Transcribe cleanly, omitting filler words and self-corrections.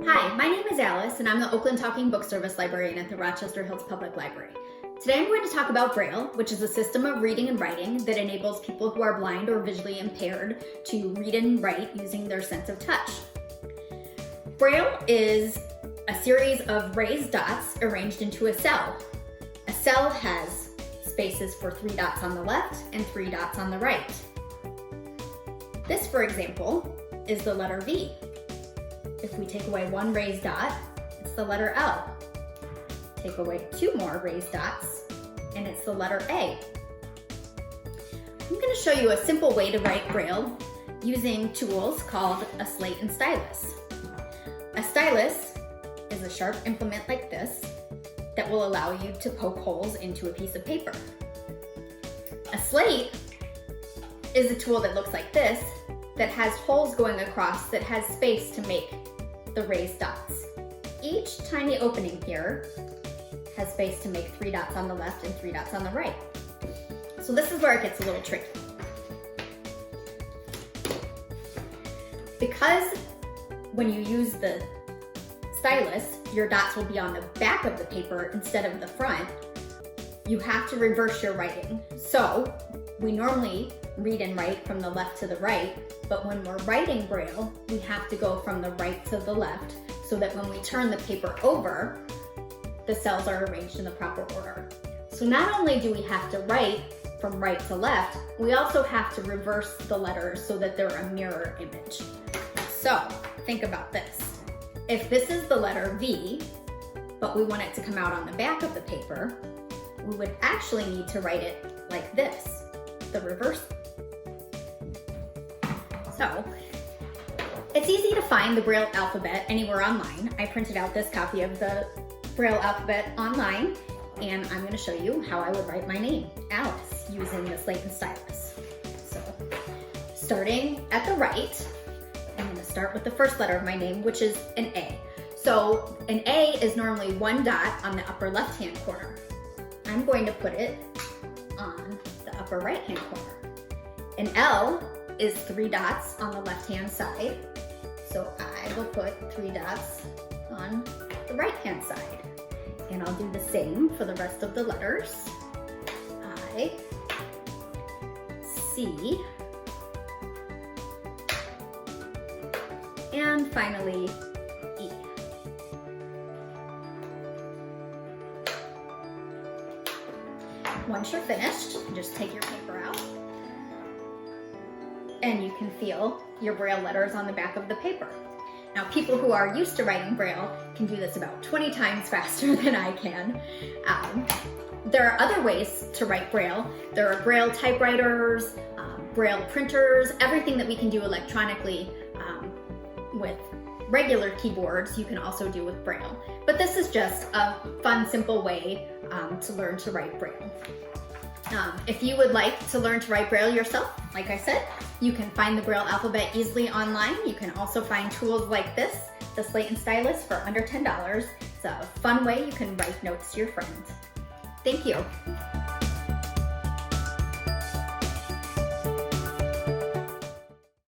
Hi, my name is Alice, and I'm the Oakland Talking Book Service librarian at the Rochester Hills Public Library. Today I'm going to talk about Braille, which is a system of reading and writing that enables people who are blind or visually impaired to read and write using their sense of touch. Braille is a series of raised dots arranged into a cell. A cell has spaces for 3 dots on the left and 3 dots on the right. This, for example, is the letter V. If we take away 1 raised dot, it's the letter L. Take away 2 more raised dots, and it's the letter A. I'm going to show you a simple way to write Braille using tools called a slate and stylus. A stylus is a sharp implement like this that will allow you to poke holes into a piece of paper. A slate is a tool that looks like this that has holes going across that has space to make the raised dots. Each tiny opening here has space to make 3 dots on the left and 3 dots on the right. So this is where it gets a little tricky. Because when you use the stylus, your dots will be on the back of the paper instead of the front, you have to reverse your writing. So we normally read and write from the left to the right, but when we're writing Braille, we have to go from the right to the left so that when we turn the paper over, the cells are arranged in the proper order. So not only do we have to write from right to left, we also have to reverse the letters so that they're a mirror image. So think about this. If this is the letter V, but we want it to come out on the back of the paper, we would actually need to write it like this, the reverse. So, it's easy to find the Braille alphabet anywhere online. I printed out this copy of the Braille alphabet online, and I'm going to show you how I would write my name, Alice, using the slate and stylus. So, starting at the right, I'm going to start with the first letter of my name, which is an A. So, an A is normally 1 dot on the upper left-hand corner. I'm going to put it on the upper right-hand corner. An L is 3 dots on the left-hand side, so I will put 3 dots on the right-hand side. And I'll do the same for the rest of the letters. I, C, and finally E. Once you're finished, just take your paper out, and you can feel your Braille letters on the back of the paper. Now, people who are used to writing Braille can do this about 20 times faster than I can. There are other ways to write Braille. There are Braille typewriters, Braille printers, everything that we can do electronically with regular keyboards you can also do with Braille. But this is just a fun, simple way to learn to write Braille. If you would like to learn to write Braille yourself, like I said, you can find the Braille alphabet easily online. You can also find tools like this, the slate and stylus, for under $10. It's a fun way you can write notes to your friends. Thank you.